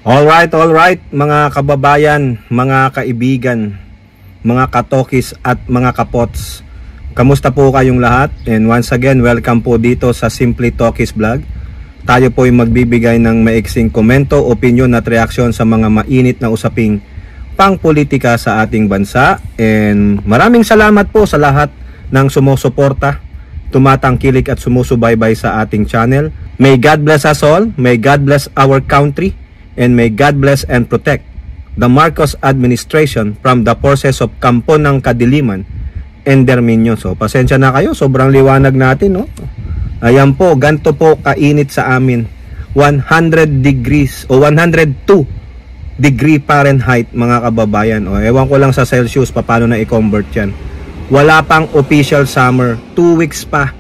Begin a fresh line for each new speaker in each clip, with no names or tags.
All right, mga kababayan, mga kaibigan, mga katokis at mga kapots. Kamusta po kayong lahat? And once again, welcome po dito sa Simply Talkies Vlog. Tayo po ay magbibigay ng maiksing komento, opinion at reaksyon sa mga mainit na usaping pangpolitika sa ating bansa. And maraming salamat po sa lahat ng sumusuporta, tumatangkilik at sumusubaybay sa ating channel. May God bless us all, may God bless our country, and may God bless and protect the Marcos administration from the forces of Kampo ng Kadiliman and their minions. So, pasensya na kayo, sobrang liwanag natin, no? Ayan po, ganito po kainit sa amin. 100 degrees o 102 degree Fahrenheit, mga kababayan. O, ewan ko lang sa Celsius, paano na i-convert yan. Wala pang official summer, 2 weeks pa.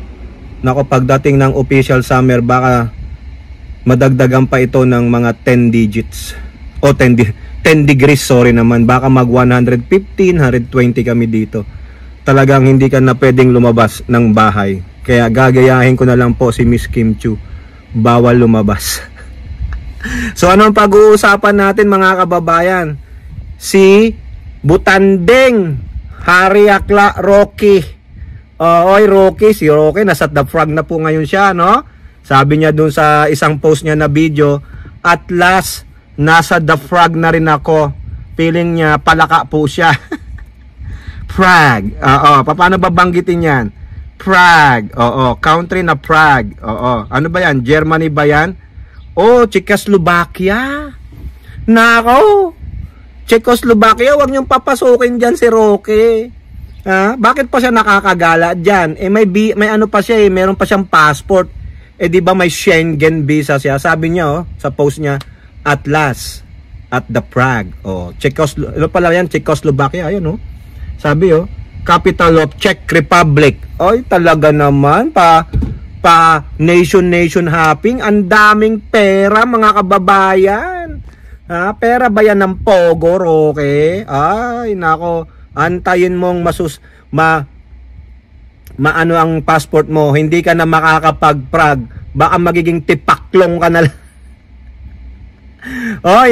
Nako, pagdating ng official summer, baka madagdagan pa ito ng mga 10 digits o 10 degrees, sorry naman, baka mag 115, 120 kami dito. Talagang hindi ka na pwedeng lumabas ng bahay, kaya gagayahin ko na lang po si Miss Kim Chiu, bawal lumabas. So anong pag-uusapan natin, mga kababayan? Si Butandeng Hari Akla Rocky. Oy Rocky, si Rocky nasa the frog na po ngayon siya, no? Sabi niya dun sa isang post niya na video, at last, nasa the frog na rin ako. Feeling niya, palaka po siya. Prague. Paano ba banggitin yan? Prague. Country na Prague. Ano ba yan? Germany ba yan? Czechoslovakia. Nako. Czechoslovakia, huwag niyong papasukin dyan si Rocky. Bakit pa siya nakakagala dyan? May ano pa siya, meron pa siyang passport. Di ba may Schengen visa siya? Sabi niya sa post niya, at last, at the Prague. Ano pala yan? Czechoslovakia. Ayun, sabi, capital of Czech Republic. Oy, talaga naman, pa nation hopping. Ang daming pera, mga kababayan. Pera ba yan ng Pogo, Roque? Ay, nako, antayin mong maano ang passport mo, hindi ka na makakapag-Prague, baka magiging tipaklong ka na lang.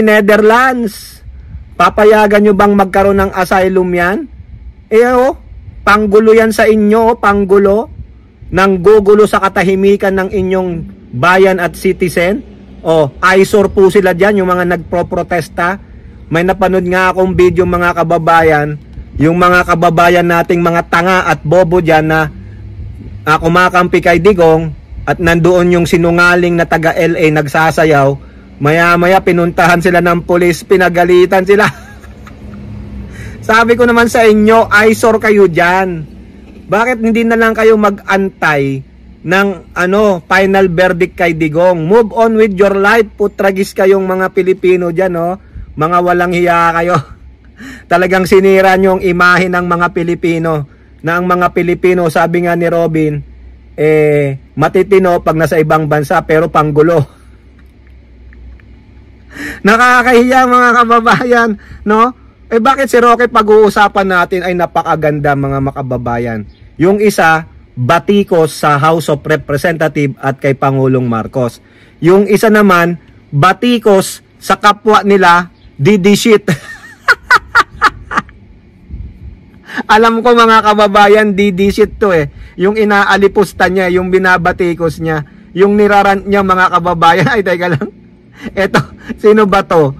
Netherlands, papayagan nyo bang magkaroon ng asylum yan? Panggulo yan sa inyo, panggulo, nang gugulo sa katahimikan ng inyong bayan at citizen. Eyesore po sila dyan, yung mga nagpro-protesta. May napanood nga akong video, mga kababayan, yung mga kababayan nating mga tanga at bobo dyan na kumakampi kay Digong, at nandoon yung sinungaling na taga LA nagsasayaw, maya pinuntahan sila ng pulis, pinagalitan sila. Sabi ko naman sa inyo, eyesore kayo dyan. Bakit hindi na lang kayo mag-antay ng final verdict kay Digong? Move on with your life, putragis kayong mga Pilipino dyan, mga walang hiya kayo. Talagang sinira nyo ang imahe ng mga Pilipino, na ang mga Pilipino, sabi nga ni Robin, matitino pag nasa ibang bansa pero panggulo. Nakakahiya, mga kababayan, no? Bakit si Roque pag-uusapan natin ay napakaganda, mga makababayan? Yung isa, batikos sa House of Representatives at kay Pangulong Marcos. Yung isa naman, batikos sa kapwa nila, didishit. Alam ko, mga kababayan, didisit to yung inaalipusta niya, yung binabatikos niya, yung nirarant niya, mga kababayan. Ay, teka lang. Eto, sino ba to?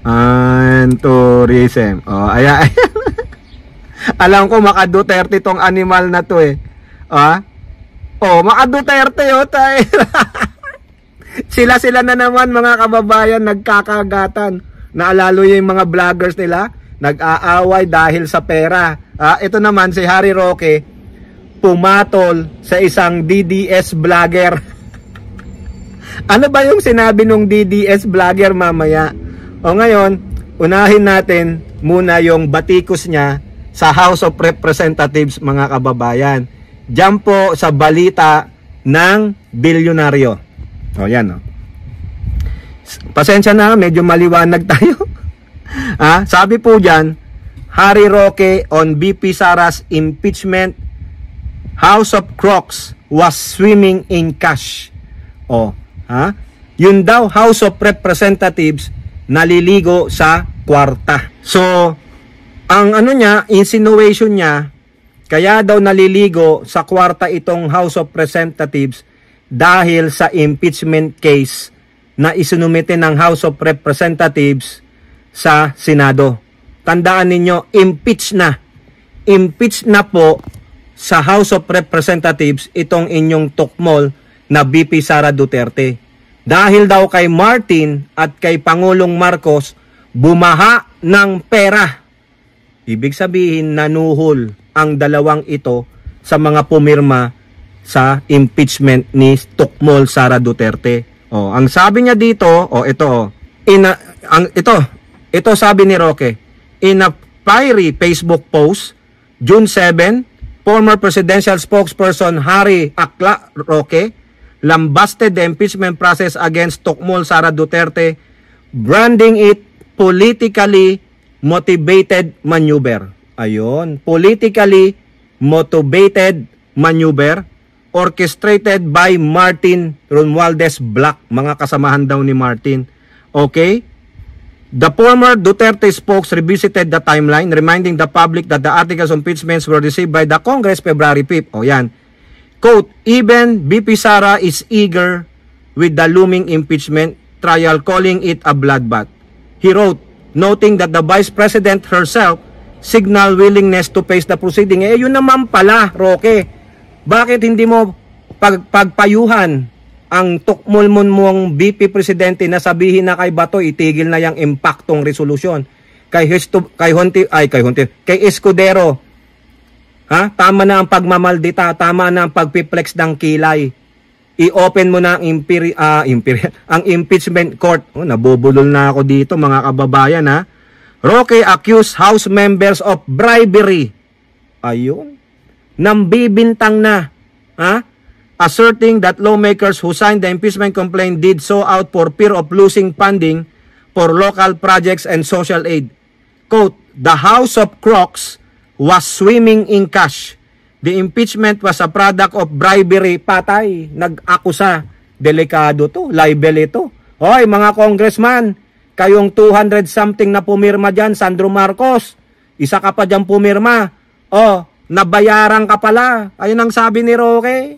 And tourism. Ayan. Alam ko, maka Duterte tong animal na to maka Duterte tayo. Sila na naman, mga kababayan, nagkakagatan. Naalalo yung mga vloggers nila, nag-aaway dahil sa pera. Ito naman si Harry Roque, pumatol sa isang DDS vlogger. Ano ba yung sinabi nung DDS vlogger mamaya? Ngayon, unahin natin muna yung batikos niya sa House of Representatives, mga kababayan. Diyan po sa balita ng bilyonaryo. Yan. Pasensya na, medyo maliwanag tayo. Sabi po dyan, Harry Roque on VP Sara's impeachment, House of Crocs was swimming in cash. O, ha? Yun daw, House of Representatives naliligo sa kwarta. So, ang ano niya, insinuation niya, kaya daw naliligo sa kwarta itong House of Representatives dahil sa impeachment case na isinumite ng House of Representatives sa Senado. Tandaan ninyo, impeach na. Impeach na po sa House of Representatives itong inyong tukmol na VP Sara Duterte. Dahil daw kay Martin at kay Pangulong Marcos bumaha ng pera. Ibig sabihin nanuhol ang dalawang ito sa mga pumirma sa impeachment ni tukmol Sara Duterte. Oh, ang sabi niya dito, ito sabi ni Roque, in a fiery Facebook post, June 7, former presidential spokesperson Harry Akla Roque lambasted the impeachment process against tukmol Sara Duterte, branding it politically motivated maneuver. Ayun, politically motivated maneuver orchestrated by Martin Romualdez Black, mga kasamahan daw ni Martin. Okay? The former Duterte spokes revisited the timeline, reminding the public that the articles of impeachment were received by the Congress February 5. O yan. Quote, even VP Sara is eager with the looming impeachment trial, calling it a bloodbath. He wrote, noting that the Vice President herself signaled willingness to face the proceeding. Eh, yun naman pala, Roque. Bakit hindi mo pagpayuhan ang tukmol mong VP Presidente na sabihin na kay Bato itigil na yung impaktong resolusyon? Kay Escudero, ha? Tama na ang pagmamaldita, tama na ang pagpiplex ng kilay. I-open mo na ang impeachment court. Oh, nabubulol na ako dito, mga kababayan, ha? Roque accused House members of bribery. Ayun. Nambibintang na, ha? Asserting that lawmakers who signed the impeachment complaint did so out for fear of losing funding for local projects and social aid. Quote, the House of Crocs was swimming in cash. The impeachment was a product of bribery. Patay, nag-akusa. Delikado to, libel ito. Hoy, mga congressman, kayong 200 something na pumirma dyan, Sandro Marcos, isa ka pa dyan pumirma. Oh, nabayaran ka pala. Ayun ang sabi ni Roque.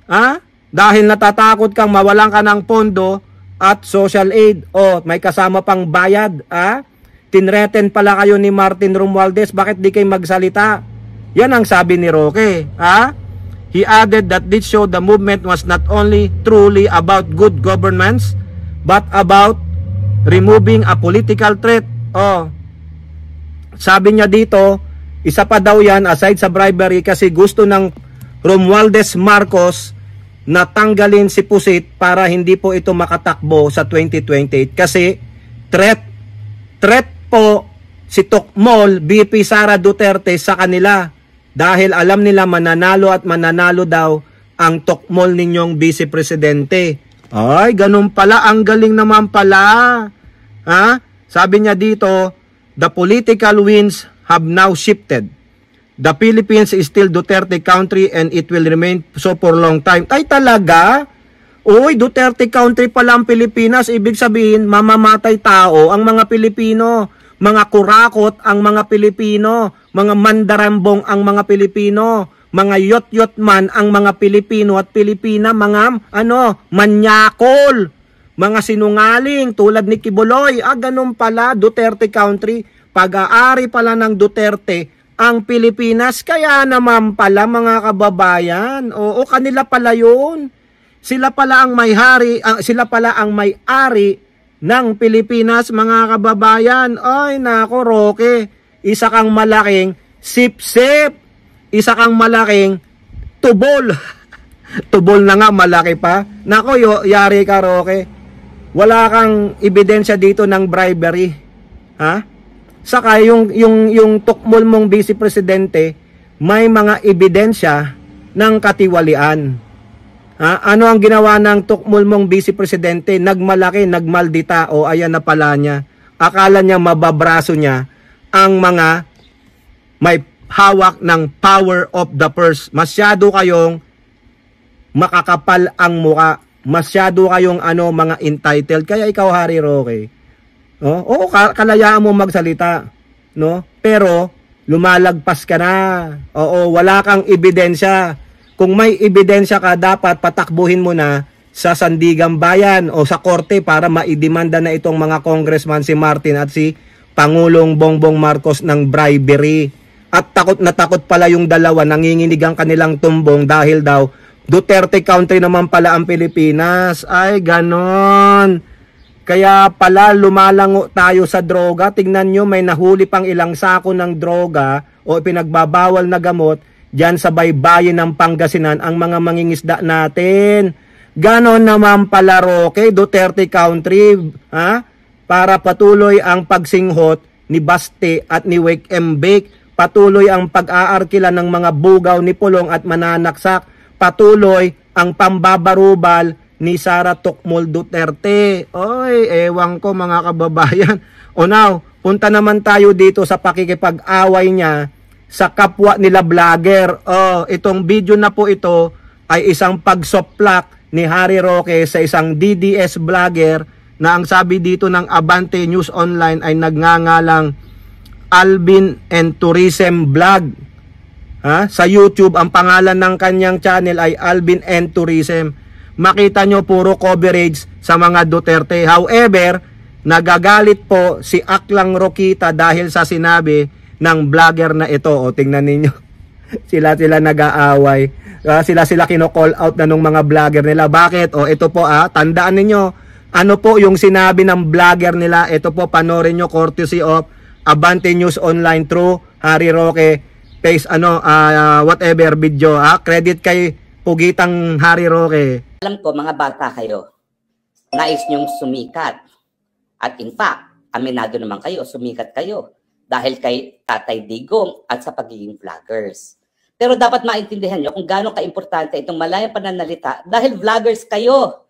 Ha? Dahil natatakot kang mawalan ka ng pondo at social aid. O, may kasama pang bayad. Ha? Tinreten pala kayo ni Martin Romualdez. Bakit di kayo magsalita? Yan ang sabi ni Roque. Ha? He added that this showed the movement was not only truly about good governance, but about removing a political threat. O, sabi niya dito, isa pa daw yan, aside sa bribery, kasi gusto ng Romualdez Marcos na tanggalin si Pusit para hindi po ito makatakbo sa 2028. Kasi threat po si Tukmol, VP Sara Duterte sa kanila. Dahil alam nila mananalo at mananalo daw ang Tukmol ninyong Vice Presidente. Ay, ganun pala, ang galing naman pala. Ha? Sabi niya dito, the political winds have now shifted. The Philippines is still Duterte country and it will remain so for long time. Ay talaga? Uy, Duterte country pala ang Pilipinas. Ibig sabihin, mamamatay tao ang mga Pilipino. Mga kurakot ang mga Pilipino. Mga mandarambong ang mga Pilipino. Mga yot-yot man ang mga Pilipino at Pilipina. Mga manyakol. Mga sinungaling tulad ni Kibuloy. Ganun pala, Duterte country. Pag-aari pala ng Duterte ang Pilipinas, kaya naman pala mga kababayan. Oo, kanila pala yun. Sila pala ang may-hari, sila pala ang may-ari ng Pilipinas, mga kababayan. Ay, nako, Roque. Isa kang malaking sip-sip. Isa kang malaking tubol. Tubol na nga, malaki pa. Nako, yari ka, Roque. Wala kang ebidensya dito ng bribery. Ha? Saka yung tukmol mong Vice Presidente, may mga ebidensya ng katiwalian. Ano ang ginawa ng tukmol mong Vice Presidente? Nagmalaki, nagmaldita, o ayan na pala niya. Akala niya mababraso niya ang mga may hawak ng power of the purse. Masyado kayong makakapal ang muka. Masyado kayong mga entitled. Kaya ikaw, Harry Roque, no? Oo, kalayaan mo magsalita, no? Pero lumalagpas ka na. Oo, wala kang ebidensya. Kung may ebidensya ka, dapat patakbuhin mo na sa Sandigan Bayan o sa korte para maidemanda na itong mga congressman, si Martin at si Pangulong Bongbong Marcos ng bribery. At takot na takot pala yung dalawa, nanginginig ang kanilang tumbong dahil daw Duterte country naman pala ang Pilipinas. Ay, ganon. Kaya pala lumalango tayo sa droga. Tingnan nyo, may nahuli pang ilang sako ng droga o pinagbabawal na gamot dyan sa baybayin ng Pangasinan ang mga mangingisda natin. Ganon naman pala, Roque, Duterte country, ha? Para patuloy ang pagsinghot ni Baste at ni Wake and Bake. Patuloy ang pag-aarkila ng mga bugaw ni Pulong at mananaksak. Patuloy ang pambabarubal ni Sara Tokmol Duterte. Oy, ewan ko mga kababayan. O now, punta naman tayo dito sa pakikipag-away niya sa kapwa nila vlogger. Itong video na po ito ay isang pagsoplak ni Harry Roque sa isang DDS vlogger na ang sabi dito ng Abante News Online ay nagngangalang Alvin and Tourism Vlog. Sa YouTube, ang pangalan ng kanyang channel ay Alvin and Tourism. Makita nyo puro coverage sa mga Duterte. However, nagagalit po si Aklang Roquita dahil sa sinabi ng vlogger na ito. O tingnan ninyo, sila nag-aaway. Sila kino-call out na ng mga vlogger nila. Bakit? O ito po, tandaan ninyo, ano po yung sinabi ng vlogger nila. Ito po, panoorin nyo, courtesy of Abante News Online through Harry Roque. Face whatever video, credit kay Pugitang Harry Roque.
Alam ko mga bata kayo, nais nyong sumikat. At in fact, aminado naman kayo, sumikat kayo dahil kay Tatay Digong at sa pagiging vloggers. Pero dapat maintindihan nyo kung gaano ka-importante itong malayang pananalita dahil vloggers kayo.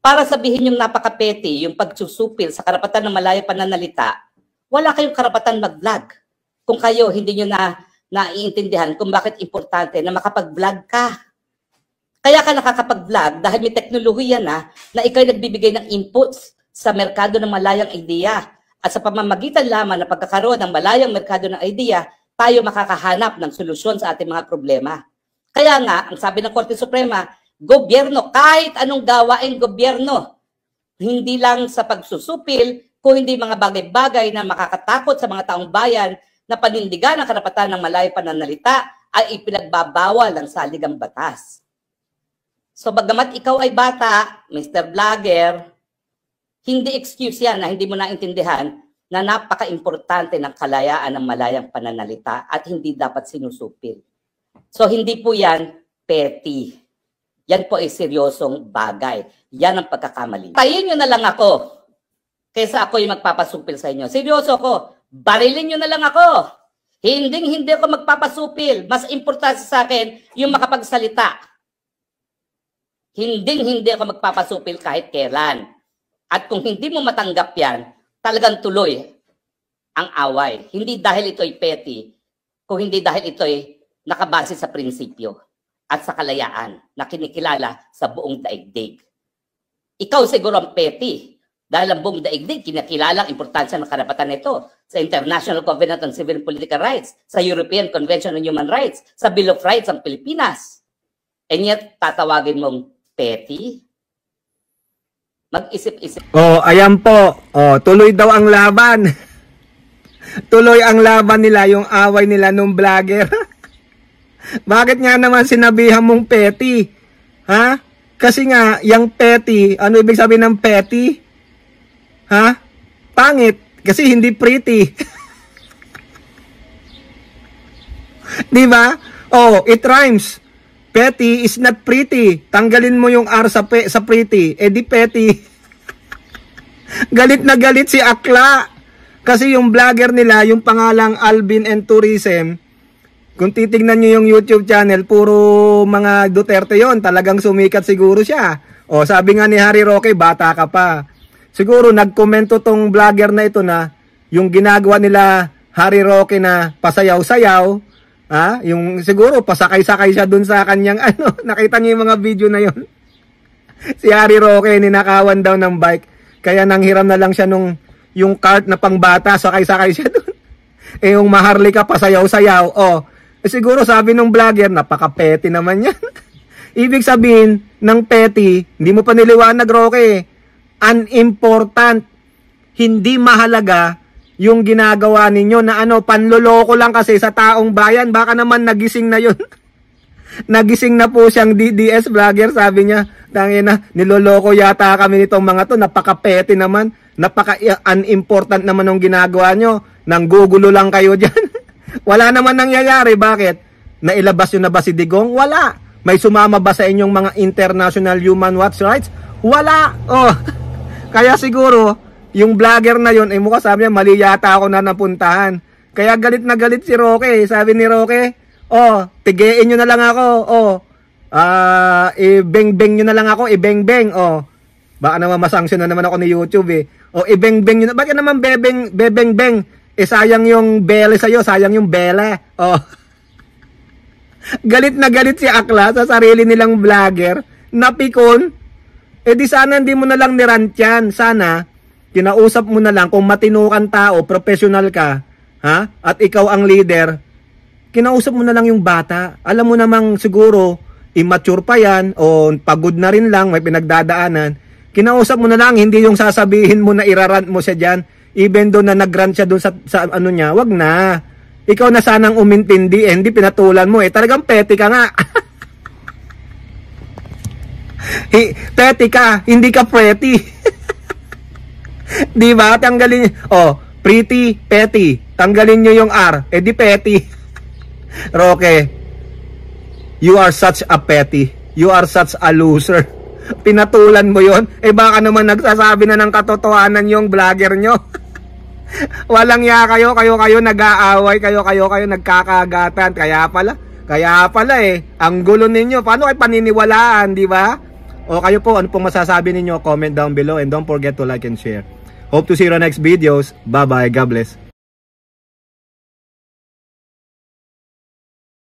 Para sabihin yung napaka-petty, yung pagsusupil sa karapatan ng malayang pananalita, wala kayong karapatan mag-vlog. Kung kayo hindi nyo naiintindihan kung bakit importante na makapag-vlog ka. Kaya ka nakakapag-vlog dahil may teknolohiya na ikaw nagbibigay ng inputs sa merkado ng malayang idea. At sa pamamagitan lamang na pagkakaroon ng malayang merkado ng idea, tayo makakahanap ng solusyon sa ating mga problema. Kaya nga, ang sabi ng Korte Suprema, gobyerno, kahit anong gawain gobyerno, hindi lang sa pagsusupil, kung hindi mga bagay-bagay na makakatakot sa mga taong bayan na panindigan ang karapatan ng malayang pananalita ay ipinagbabawal ng saligang batas. So bagamat ikaw ay bata, Mr. Vlogger, hindi excuse yan na hindi mo naintindihan na napaka-importante ng kalayaan ng malayang pananalita at hindi dapat sinusupil. So hindi po yan petty. Yan po ay seryosong bagay. Yan ang pagkakamali. Tayin nyo na lang ako kaysa ako yung magpapasupil sa inyo. Seryoso ko. Barilin nyo na lang ako. Hindi ako magpapasupil. Mas importante sa akin yung makapagsalita. Hindi ako magpapasupil kahit kailan. At kung hindi mo matanggap yan, talagang tuloy ang away. Hindi dahil ito'y petty, kung hindi dahil ito'y nakabase sa prinsipyo at sa kalayaan na kinikilala sa buong daigdig. Ikaw siguro ang petty. Dahil ang buong daigdig, kinakilala ang importansya ng karapatan nito sa International Covenant on Civil and Political Rights, sa European Convention on Human Rights, sa Bill of Rights ng Pilipinas. And yet, tatawagin mong petty? Mag-isip-isip.
Ayan po. Tuloy daw ang laban. Tuloy ang laban nila, yung away nila nung vlogger. Bakit nga naman sinabihan mong petty? Kasi nga, yung petty, ano ibig sabihin ng petty? Pangit. Kasi hindi pretty. Diba? It rhymes. Petty is not pretty. Tanggalin mo yung R sa pretty. Di petty. Galit na galit si Akla. Kasi yung vlogger nila, yung pangalang Alvin and Tourism, kung titignan nyo yung YouTube channel, puro mga Duterte yon. Talagang sumikat siguro siya. Sabi nga ni Harry Roque, bata ka pa. Siguro nagkomento tong vlogger na ito na yung ginagawa nila Harry Roque na pasayaw-sayaw, Ha? Yung siguro pasakay-sakay siya dun sa kanyang ano, nakita niyo yung mga video na yon. Si Harry Roque ninakawan daw ng bike. Kaya nanghiram na lang siya nung yung cart na pangbata, sakay-sakay siya dun. Eh yung Maharlika pasayaw-sayaw. Oh, eh, siguro sabi nung vlogger, napaka-petty naman yan. Ibig sabihin ng petty, hindi mo pa niliwanag, Roque. Unimportant. Hindi mahalaga yung ginagawa ninyo na ano, panloloko lang kasi sa taong bayan. Baka naman nagising na yun. Nagising na po siyang DDS vlogger, sabi niya. Tangina, niloloko yata kami nitong mga to. Napaka-petty naman. Napaka-unimportant naman yung ginagawa nyo. Nanggugulo lang kayo dyan. Wala naman nangyayari. Bakit? Nailabas yun na ba si Digong? Wala. May sumama ba sa inyong mga international human rights? Wala. Oh. Kaya siguro, yung vlogger na yun, mukha sabi niya, mali yata ako na napuntahan. Kaya galit na galit si Roque. Sabi ni Roque, oh, tigiin nyo na lang ako. Oh, ibeng-beng nyo na lang ako. Ibeng-beng. Oh, baka naman masanksyon na naman ako ni YouTube eh. Oh, ibeng-beng nyo na. Bakit naman bebeng-beng? Sayang yung bele sa'yo. Sayang yung bele. Oh. Galit na galit si Akla sa sarili nilang vlogger. Napikon. Di sana hindi mo na lang nirant yan. Sana, kinausap mo na lang kung matino kang tao, professional ka, ha? At ikaw ang leader, kinausap mo na lang yung bata. Alam mo namang siguro, immature pa yan, o pagod na rin lang, may pinagdadaanan. Kinausap mo na lang, hindi yung sasabihin mo na irarant mo siya dyan, even doon na nagrant siya doon sa ano niya, wag na. Ikaw na sanang umintindi, hindi pinatulan mo talagang petty ka nga. Petty ka, hindi ka pretty. Di ba? Tanggalin, pretty, petty. Tanggalin nyo yung R. Di petty. Roque, you are such a petty. You are such a loser. Pinatulan mo yon. Baka naman nagsasabi na ng katotohanan yung vlogger nyo. Walang ya kayo nag-aaway, kayo nagkakagatan. Kaya pala ang gulo ninyo. Paano kayo paniniwalaan, di ba? O kayo po, ano pong masasabi ninyo? Comment down below and don't forget to like and share. Hope to see you on next videos. Bye-bye. God bless.